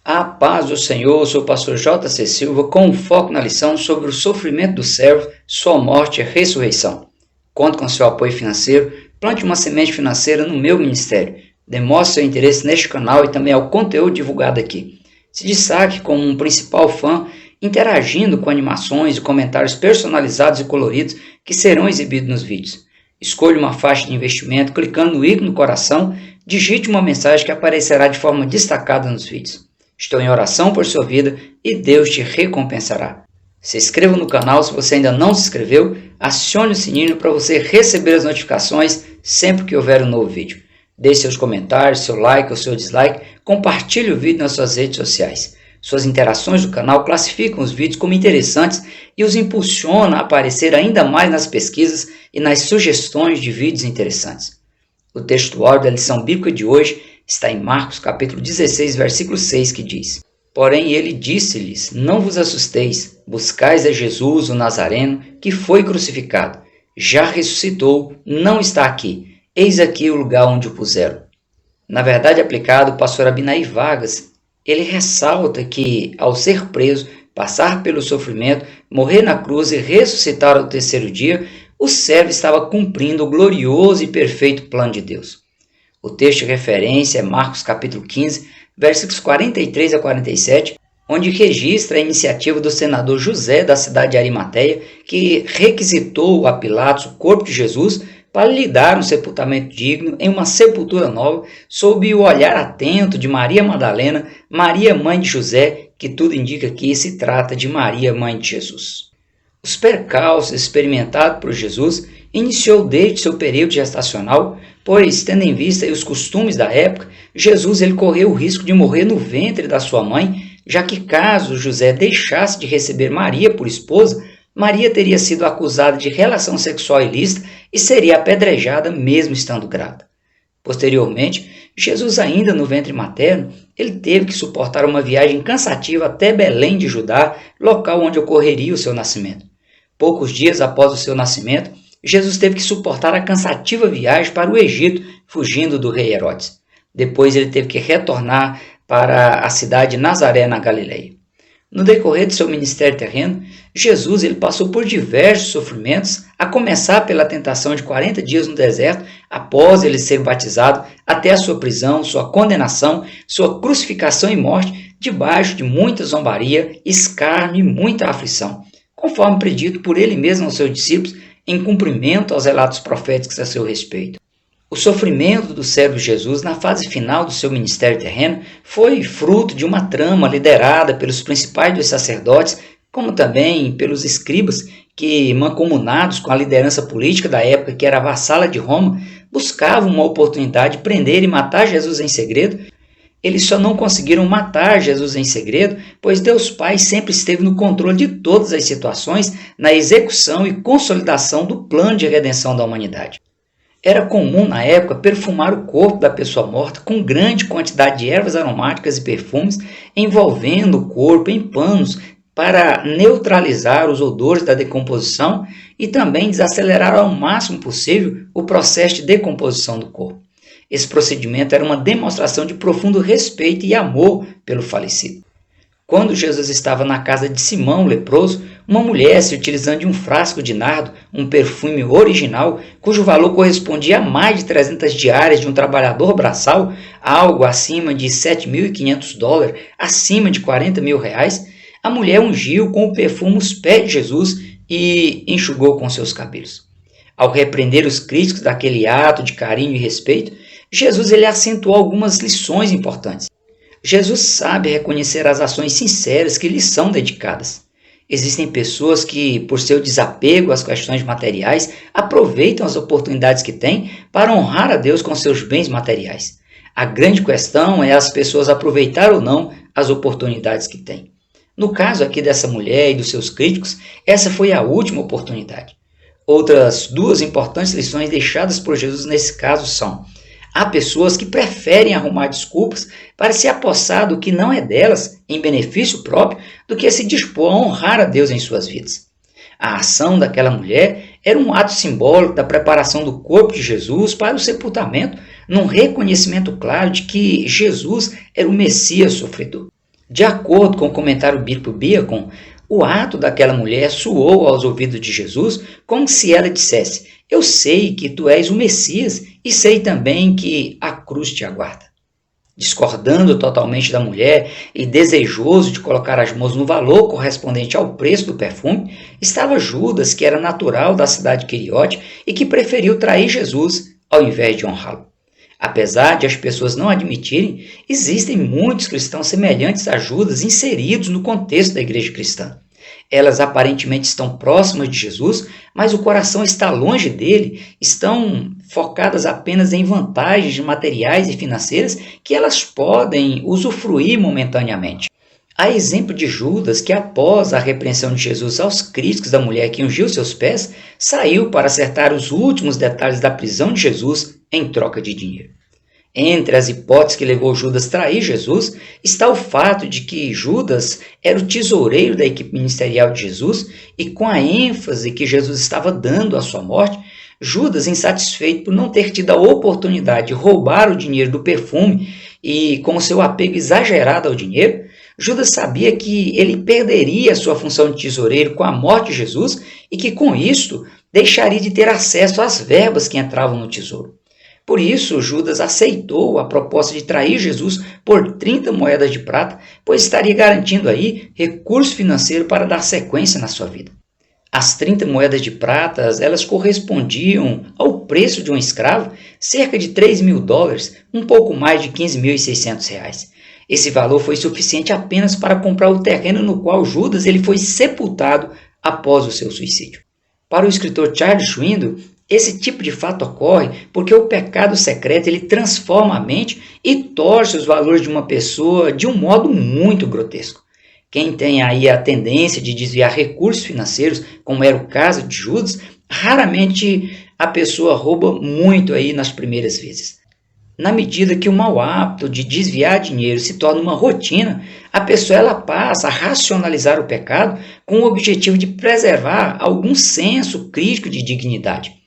A paz do Senhor, sou o pastor J.C. Silva, com um foco na lição sobre o sofrimento do servo, sua morte e ressurreição. Conto com seu apoio financeiro, plante uma semente financeira no meu ministério. Demonstre seu interesse neste canal e também ao conteúdo divulgado aqui. Se destaque como um principal fã, interagindo com animações e comentários personalizados e coloridos que serão exibidos nos vídeos. Escolha uma faixa de investimento clicando no ícone do coração, digite uma mensagem que aparecerá de forma destacada nos vídeos. Estou em oração por sua vida e Deus te recompensará. Se inscreva no canal se você ainda não se inscreveu, acione o sininho para você receber as notificações sempre que houver um novo vídeo. Deixe seus comentários, seu like ou seu dislike, compartilhe o vídeo nas suas redes sociais. Suas interações do canal classificam os vídeos como interessantes e os impulsionam a aparecer ainda mais nas pesquisas e nas sugestões de vídeos interessantes. O textuário da lição bíblica de hoje está em Marcos capítulo 16, versículo 6, que diz: Porém ele disse-lhes, não vos assusteis, buscais a Jesus o Nazareno, que foi crucificado. Já ressuscitou, não está aqui, eis aqui o lugar onde o puseram. Na verdade aplicado, o pastor Abinay Vargas, ele ressalta que, ao ser preso, passar pelo sofrimento, morrer na cruz e ressuscitar ao terceiro dia, o servo estava cumprindo o glorioso e perfeito plano de Deus. O texto de referência é Marcos capítulo 15, versículos 43 a 47, onde registra a iniciativa do senador José da cidade de Arimateia, que requisitou a Pilatos o corpo de Jesus para lhe dar um sepultamento digno em uma sepultura nova, sob o olhar atento de Maria Madalena, Maria mãe de José, que tudo indica que se trata de Maria mãe de Jesus. Os percalços experimentados por Jesus iniciou desde seu período gestacional, pois, tendo em vista os costumes da época, Jesus ele correu o risco de morrer no ventre da sua mãe, já que caso José deixasse de receber Maria por esposa, Maria teria sido acusada de relação sexual ilícita e seria apedrejada mesmo estando grávida. Posteriormente, Jesus ainda no ventre materno, ele teve que suportar uma viagem cansativa até Belém de Judá, local onde ocorreria o seu nascimento. Poucos dias após o seu nascimento, Jesus teve que suportar a cansativa viagem para o Egito, fugindo do rei Herodes. Depois ele teve que retornar para a cidade de Nazaré, na Galileia. No decorrer de seu ministério terreno, Jesus ele passou por diversos sofrimentos, a começar pela tentação de 40 dias no deserto, após ele ser batizado, até a sua prisão, sua condenação, sua crucificação e morte, debaixo de muita zombaria, escárnio e muita aflição, conforme predito por ele mesmo aos seus discípulos, em cumprimento aos relatos proféticos a seu respeito. O sofrimento do servo Jesus na fase final do seu ministério terreno foi fruto de uma trama liderada pelos principais dos sacerdotes, como também pelos escribas, que, mancomunados com a liderança política da época, que era vassala de Roma, buscavam uma oportunidade de prender e matar Jesus em segredo. Eles só não conseguiram matar Jesus em segredo, pois Deus Pai sempre esteve no controle de todas as situações, na execução e consolidação do plano de redenção da humanidade. Era comum na época perfumar o corpo da pessoa morta com grande quantidade de ervas aromáticas e perfumes, envolvendo o corpo em panos para neutralizar os odores da decomposição e também desacelerar ao máximo possível o processo de decomposição do corpo. Esse procedimento era uma demonstração de profundo respeito e amor pelo falecido. Quando Jesus estava na casa de Simão, o leproso, uma mulher, se utilizando de um frasco de nardo, um perfume original, cujo valor correspondia a mais de 300 diárias de um trabalhador braçal, algo acima de $7.500, acima de R$40.000, a mulher ungiu com o perfume os pés de Jesus e enxugou com seus cabelos. Ao repreender os críticos daquele ato de carinho e respeito, Jesus ele acentuou algumas lições importantes. Jesus sabe reconhecer as ações sinceras que lhe são dedicadas. Existem pessoas que, por seu desapego às questões materiais, aproveitam as oportunidades que têm para honrar a Deus com seus bens materiais. A grande questão é as pessoas aproveitar ou não as oportunidades que têm. No caso aqui dessa mulher e dos seus críticos, essa foi a última oportunidade. Outras duas importantes lições deixadas por Jesus nesse caso são: há pessoas que preferem arrumar desculpas para se apossar do que não é delas, em benefício próprio, do que se dispor a honrar a Deus em suas vidas. A ação daquela mulher era um ato simbólico da preparação do corpo de Jesus para o sepultamento, num reconhecimento claro de que Jesus era o Messias sofredor. De acordo com o comentário bíblico Beacon, o ato daquela mulher soou aos ouvidos de Jesus como se ela dissesse: eu sei que tu és o Messias e sei também que a cruz te aguarda. Discordando totalmente da mulher e desejoso de colocar as mãos no valor correspondente ao preço do perfume, estava Judas, que era natural da cidade de Queriote e que preferiu trair Jesus ao invés de honrá-lo. Apesar de as pessoas não admitirem, existem muitos cristãos semelhantes a Judas inseridos no contexto da igreja cristã. Elas aparentemente estão próximas de Jesus, mas o coração está longe dele, estão focadas apenas em vantagens materiais e financeiras que elas podem usufruir momentaneamente. Há exemplo de Judas que, após a repreensão de Jesus aos críticos da mulher que ungiu seus pés, saiu para acertar os últimos detalhes da prisão de Jesus em troca de dinheiro. Entre as hipóteses que levou Judas a trair Jesus, está o fato de que Judas era o tesoureiro da equipe ministerial de Jesus e, com a ênfase que Jesus estava dando à sua morte, Judas, insatisfeito por não ter tido a oportunidade de roubar o dinheiro do perfume e com o seu apego exagerado ao dinheiro, Judas sabia que ele perderia sua função de tesoureiro com a morte de Jesus e que, com isto, deixaria de ter acesso às verbas que entravam no tesouro. Por isso, Judas aceitou a proposta de trair Jesus por 30 moedas de prata, pois estaria garantindo aí recurso financeiro para dar sequência na sua vida. As 30 moedas de prata, elas correspondiam ao preço de um escravo, cerca de $3.000, um pouco mais de R$15.600. Esse valor foi suficiente apenas para comprar o terreno no qual Judas ele foi sepultado após o seu suicídio. Para o escritor Charles Swindoll, esse tipo de fato ocorre porque o pecado secreto ele transforma a mente e torce os valores de uma pessoa de um modo muito grotesco. Quem tem aí a tendência de desviar recursos financeiros, como era o caso de Judas, raramente a pessoa rouba muito aí nas primeiras vezes. Na medida que o mau hábito de desviar dinheiro se torna uma rotina, a pessoa ela passa a racionalizar o pecado com o objetivo de preservar algum senso crítico de dignidade.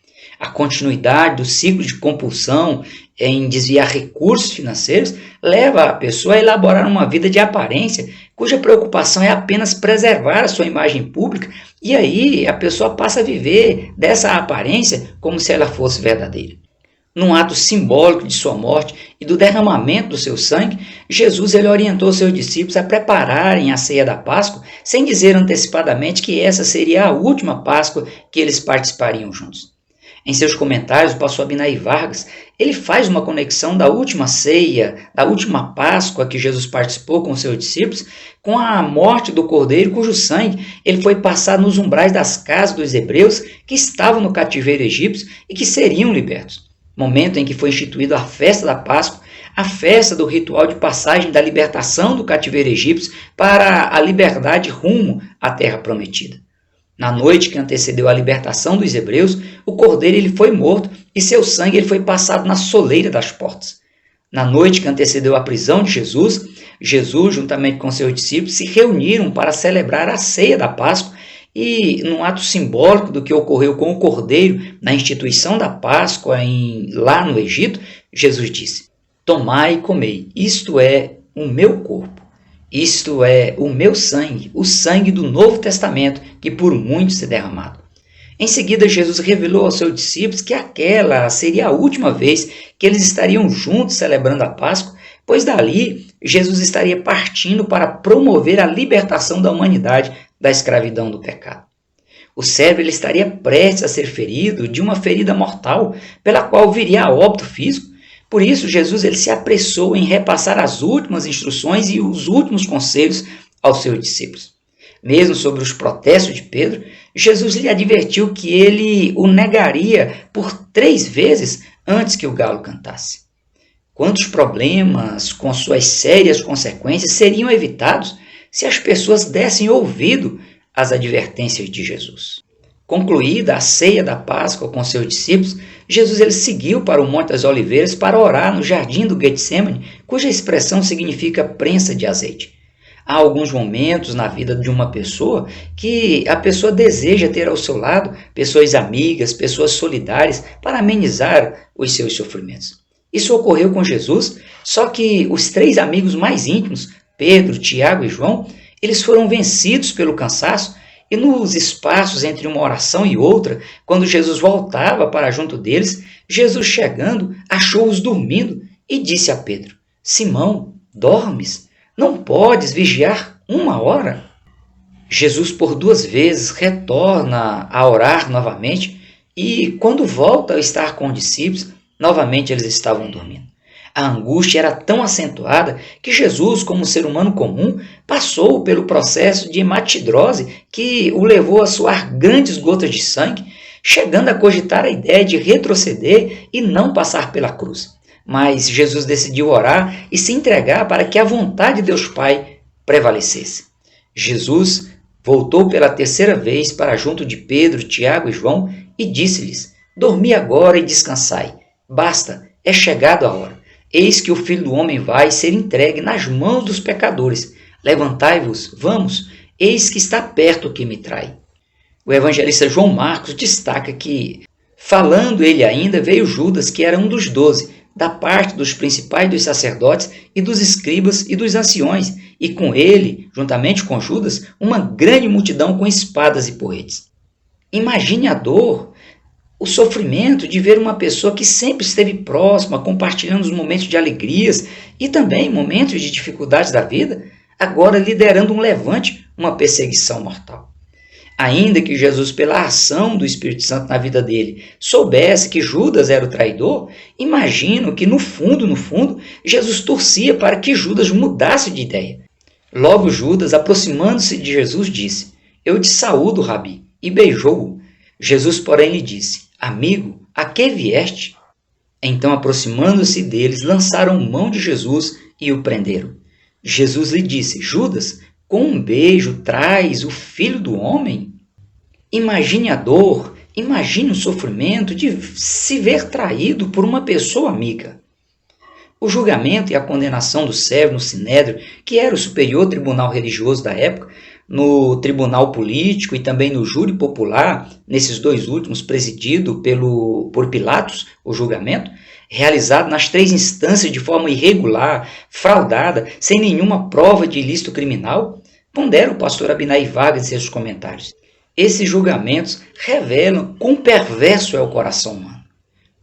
A continuidade do ciclo de compulsão em desviar recursos financeiros leva a pessoa a elaborar uma vida de aparência, cuja preocupação é apenas preservar a sua imagem pública, e aí a pessoa passa a viver dessa aparência como se ela fosse verdadeira. Num ato simbólico de sua morte e do derramamento do seu sangue, Jesus ele orientou seus discípulos a prepararem a ceia da Páscoa, sem dizer antecipadamente que essa seria a última Páscoa que eles participariam juntos. Em seus comentários, o pastor Abinay Vargas, ele faz uma conexão da última ceia, da última Páscoa que Jesus participou com seus discípulos, com a morte do Cordeiro, cujo sangue ele foi passado nos umbrais das casas dos hebreus que estavam no cativeiro egípcio e que seriam libertos. Momento em que foi instituída a festa da Páscoa, a festa do ritual de passagem da libertação do cativeiro egípcio para a liberdade rumo à terra prometida. Na noite que antecedeu a libertação dos hebreus, o cordeiro ele foi morto e seu sangue ele foi passado na soleira das portas. Na noite que antecedeu a prisão de Jesus, Jesus, juntamente com seus discípulos, se reuniram para celebrar a ceia da Páscoa e, num ato simbólico do que ocorreu com o cordeiro na instituição da Páscoa lá no Egito, Jesus disse: tomai e comei, isto é o meu corpo. Isto é o meu sangue, o sangue do Novo Testamento, que por muitos é derramado. Em seguida, Jesus revelou aos seus discípulos que aquela seria a última vez que eles estariam juntos celebrando a Páscoa, pois dali Jesus estaria partindo para promover a libertação da humanidade da escravidão do pecado. O servo ele estaria prestes a ser ferido de uma ferida mortal, pela qual viria a óbito físico. Por isso, Jesus ele se apressou em repassar as últimas instruções e os últimos conselhos aos seus discípulos. Mesmo sobre os protestos de Pedro, Jesus lhe advertiu que ele o negaria por 3 vezes antes que o galo cantasse. Quantos problemas, com suas sérias consequências, seriam evitados se as pessoas dessem ouvido às advertências de Jesus? Concluída a ceia da Páscoa com seus discípulos, Jesus ele seguiu para o Monte das Oliveiras para orar no jardim do Getsemane, cuja expressão significa prensa de azeite. Há alguns momentos na vida de uma pessoa que a pessoa deseja ter ao seu lado pessoas amigas, pessoas solidárias para amenizar os seus sofrimentos. Isso ocorreu com Jesus, só que os 3 amigos mais íntimos Pedro, Tiago e João, eles foram vencidos pelo cansaço e nos espaços entre uma oração e outra, quando Jesus voltava para junto deles, Jesus chegando, achou-os dormindo e disse a Pedro: Simão, dormes? Não podes vigiar 1 hora? Jesus por 2 vezes retorna a orar novamente e quando volta a estar com os discípulos, novamente eles estavam dormindo. A angústia era tão acentuada que Jesus, como ser humano comum, passou pelo processo de hematidrose que o levou a suar grandes gotas de sangue, chegando a cogitar a ideia de retroceder e não passar pela cruz. Mas Jesus decidiu orar e se entregar para que a vontade de Deus Pai prevalecesse. Jesus voltou pela 3ª vez para junto de Pedro, Tiago e João e disse-lhes: Dormi agora e descansai. Basta, é chegado a hora. Eis que o Filho do Homem vai ser entregue nas mãos dos pecadores. Levantai-vos, vamos, eis que está perto o que me trai. O evangelista João Marcos destaca que, falando ele ainda, veio Judas, que era um dos 12, da parte dos principais dos sacerdotes e dos escribas e dos anciões, e com ele, juntamente com Judas, uma grande multidão com espadas e porretes. Imagine a dor, o sofrimento de ver uma pessoa que sempre esteve próxima, compartilhando os momentos de alegrias e também momentos de dificuldades da vida, agora liderando um levante, uma perseguição mortal. Ainda que Jesus, pela ação do Espírito Santo na vida dele, soubesse que Judas era o traidor, imagino que no fundo, Jesus torcia para que Judas mudasse de ideia. Logo Judas, aproximando-se de Jesus, disse: Eu te saúdo, Rabi, e beijou-o. Jesus, porém, lhe disse: Amigo, a que vieste? Então, aproximando-se deles, lançaram mão de Jesus e o prenderam. Jesus lhe disse: Judas, com um beijo traz o Filho do Homem? Imagine a dor, imagine o sofrimento de se ver traído por uma pessoa amiga. O julgamento e a condenação do servo no Sinédrio, que era o superior tribunal religioso da época, no tribunal político e também no júri popular, nesses 2 últimos presidido por Pilatos, o julgamento, realizado nas 3 instâncias de forma irregular, fraudada, sem nenhuma prova de ilícito criminal, pondera o pastor Abinay Vargas em seus comentários. Esses julgamentos revelam quão perverso é o coração humano.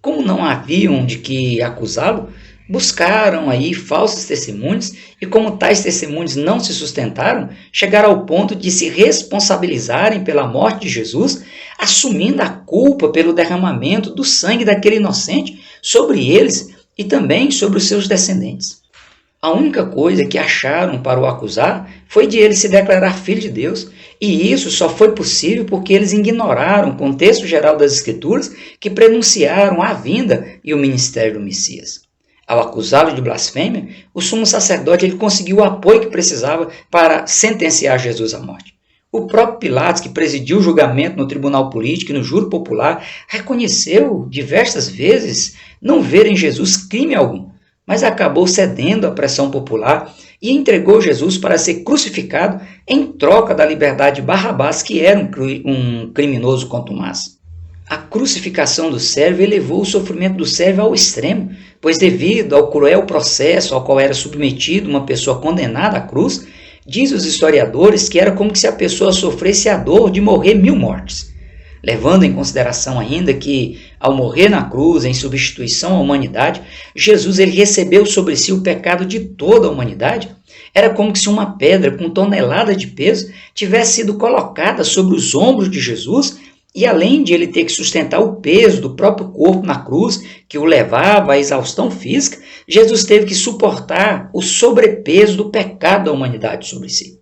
Como não haviam de que acusá-lo, buscaram aí falsos testemunhos e como tais testemunhos não se sustentaram, chegaram ao ponto de se responsabilizarem pela morte de Jesus, assumindo a culpa pelo derramamento do sangue daquele inocente sobre eles e também sobre os seus descendentes. A única coisa que acharam para o acusar foi de ele se declarar filho de Deus, e isso só foi possível porque eles ignoraram o contexto geral das Escrituras que prenunciaram a vinda e o ministério do Messias. Ao acusá-lo de blasfêmia, o sumo sacerdote ele conseguiu o apoio que precisava para sentenciar Jesus à morte. O próprio Pilatos, que presidiu o julgamento no tribunal político e no júri popular, reconheceu diversas vezes não ver em Jesus crime algum, mas acabou cedendo à pressão popular e entregou Jesus para ser crucificado em troca da liberdade de Barrabás, que era um criminoso contumaz. A crucificação do servo elevou o sofrimento do servo ao extremo, pois devido ao cruel processo ao qual era submetido uma pessoa condenada à cruz, diz os historiadores que era como se a pessoa sofresse a dor de morrer 1000 mortes. Levando em consideração ainda que, ao morrer na cruz em substituição à humanidade, Jesus ele recebeu sobre si o pecado de toda a humanidade, era como se uma pedra com tonelada de peso tivesse sido colocada sobre os ombros de Jesus e além de ele ter que sustentar o peso do próprio corpo na cruz, que o levava à exaustão física, Jesus teve que suportar o sobrepeso do pecado da humanidade sobre si.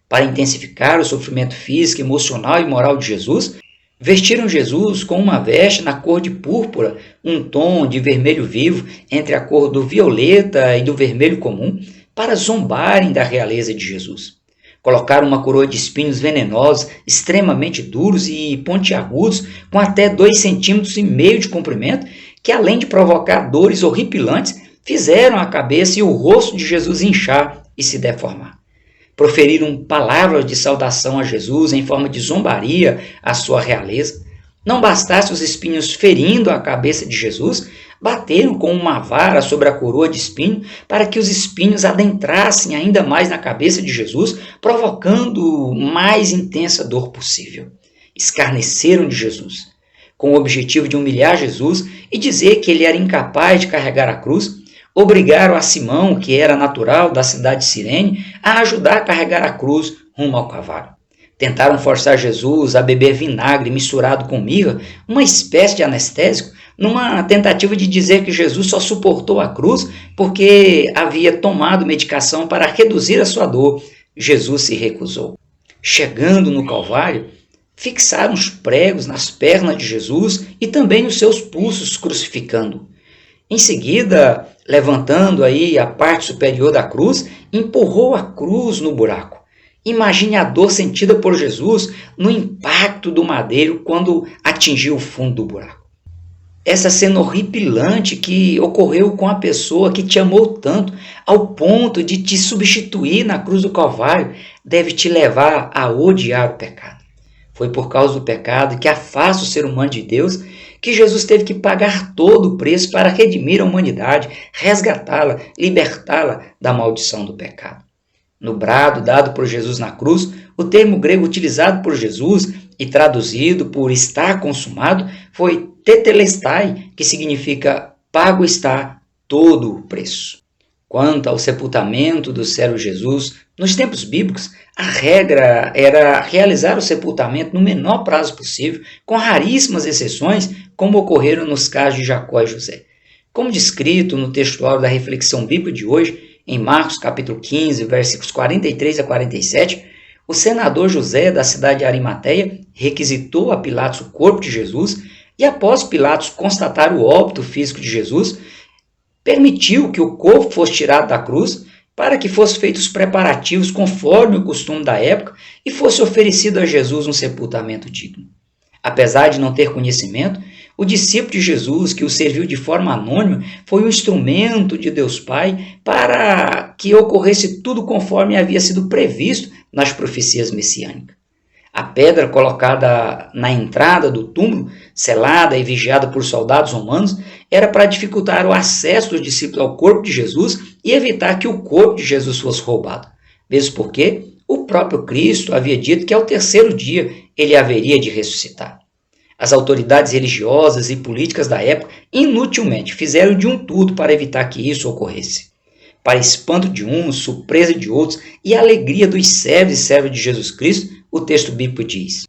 Para intensificar o sofrimento físico, emocional e moral de Jesus, vestiram Jesus com uma veste na cor de púrpura, um tom de vermelho vivo entre a cor do violeta e do vermelho comum, para zombarem da realeza de Jesus. Colocaram uma coroa de espinhos venenosos, extremamente duros e pontiagudos, com até 2,5 centímetros de comprimento, que além de provocar dores horripilantes, fizeram a cabeça e o rosto de Jesus inchar e se deformar. Proferiram palavras de saudação a Jesus em forma de zombaria à sua realeza. Não bastasse os espinhos ferindo a cabeça de Jesus, bateram com uma vara sobre a coroa de espinho para que os espinhos adentrassem ainda mais na cabeça de Jesus, provocando mais intensa dor possível. Escarneceram de Jesus, com o objetivo de humilhar Jesus e dizer que ele era incapaz de carregar a cruz. Obrigaram a Simão, que era natural da cidade de Cirene, a ajudar a carregar a cruz rumo ao cavalo. Tentaram forçar Jesus a beber vinagre misturado com mirra, uma espécie de anestésico, numa tentativa de dizer que Jesus só suportou a cruz porque havia tomado medicação para reduzir a sua dor. Jesus se recusou. Chegando no Calvário, fixaram os pregos nas pernas de Jesus e também nos seus pulsos, crucificando-o. Em seguida, levantando aí a parte superior da cruz, empurrou a cruz no buraco. Imagine a dor sentida por Jesus no impacto do madeiro quando atingiu o fundo do buraco. Essa cena horripilante que ocorreu com a pessoa que te amou tanto ao ponto de te substituir na cruz do Calvário deve te levar a odiar o pecado. Foi por causa do pecado que afasta o ser humano de Deus que Jesus teve que pagar todo o preço para redimir a humanidade, resgatá-la, libertá-la da maldição do pecado. No brado dado por Jesus na cruz, o termo grego utilizado por Jesus e traduzido por estar consumado foi tetelestai, que significa pago está todo o preço. Quanto ao sepultamento do servo Jesus, nos tempos bíblicos, a regra era realizar o sepultamento no menor prazo possível, com raríssimas exceções, como ocorreram nos casos de Jacó e José. Como descrito no textuário da reflexão bíblica de hoje, em Marcos capítulo 15, versículos 43 a 47, o senador José da cidade de Arimateia requisitou a Pilatos o corpo de Jesus e, após Pilatos constatar o óbito físico de Jesus, permitiu que o corpo fosse tirado da cruz para que fossem feitos os preparativos conforme o costume da época e fosse oferecido a Jesus um sepultamento digno. Apesar de não ter conhecimento, o discípulo de Jesus, que o serviu de forma anônima, foi um instrumento de Deus Pai para que ocorresse tudo conforme havia sido previsto nas profecias messiânicas. A pedra colocada na entrada do túmulo, selada e vigiada por soldados romanos, era para dificultar o acesso dos discípulos ao corpo de Jesus e evitar que o corpo de Jesus fosse roubado. Mesmo porque o próprio Cristo havia dito que ao terceiro dia ele haveria de ressuscitar. As autoridades religiosas e políticas da época inutilmente fizeram de um tudo para evitar que isso ocorresse. Para espanto de uns, surpresa de outros e alegria dos servos e servas de Jesus Cristo, o texto bíblico diz: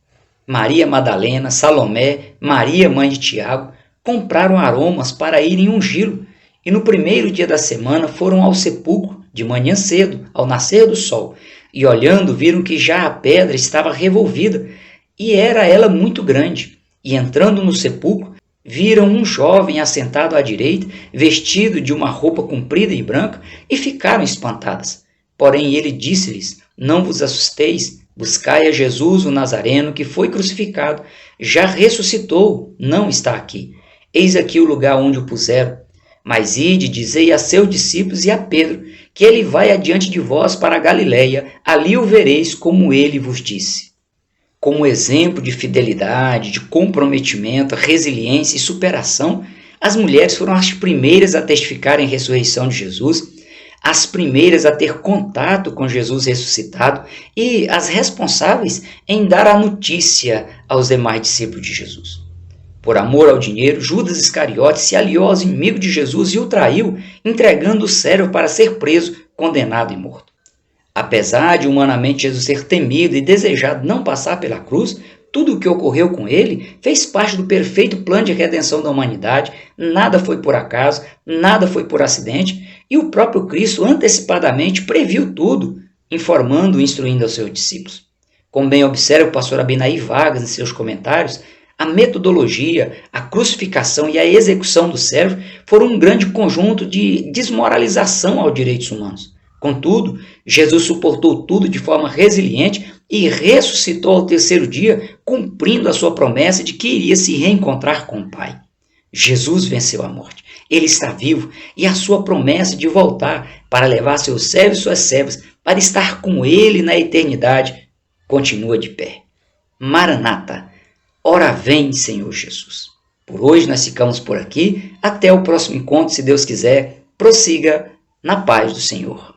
Maria Madalena, Salomé, Maria, mãe de Tiago, compraram aromas para irem ungí-lo, e no primeiro dia da semana foram ao sepulcro, de manhã cedo, ao nascer do sol, e olhando viram que já a pedra estava revolvida, e era ela muito grande. E entrando no sepulcro, viram um jovem assentado à direita, vestido de uma roupa comprida e branca, e ficaram espantadas. Porém ele disse-lhes: Não vos assusteis, buscai a Jesus o Nazareno, que foi crucificado. Já ressuscitou, não está aqui. Eis aqui o lugar onde o puseram. Mas ide, dizei a seus discípulos e a Pedro, que ele vai adiante de vós para a Galileia, ali o vereis como ele vos disse. Como exemplo de fidelidade, de comprometimento, resiliência e superação, as mulheres foram as primeiras a testificarem a ressurreição de Jesus, as primeiras a ter contato com Jesus ressuscitado e as responsáveis em dar a notícia aos demais discípulos de Jesus. Por amor ao dinheiro, Judas Iscariotes se aliou aos inimigos de Jesus e o traiu, entregando o servo para ser preso, condenado e morto. Apesar de humanamente Jesus ser temido e desejado não passar pela cruz, tudo o que ocorreu com ele fez parte do perfeito plano de redenção da humanidade, nada foi por acaso, nada foi por acidente, e o próprio Cristo antecipadamente previu tudo, informando e instruindo aos seus discípulos. Como bem observa o pastor Abinaí Vargas em seus comentários, a metodologia, a crucificação e a execução do servo foram um grande conjunto de desmoralização aos direitos humanos. Contudo, Jesus suportou tudo de forma resiliente e ressuscitou ao terceiro dia, cumprindo a sua promessa de que iria se reencontrar com o Pai. Jesus venceu a morte. Ele está vivo e a sua promessa de voltar para levar seus servos e suas servas para estar com ele na eternidade continua de pé. Maranata, ora vem, Senhor Jesus. Por hoje nós ficamos por aqui. Até o próximo encontro, se Deus quiser. Prossiga na paz do Senhor.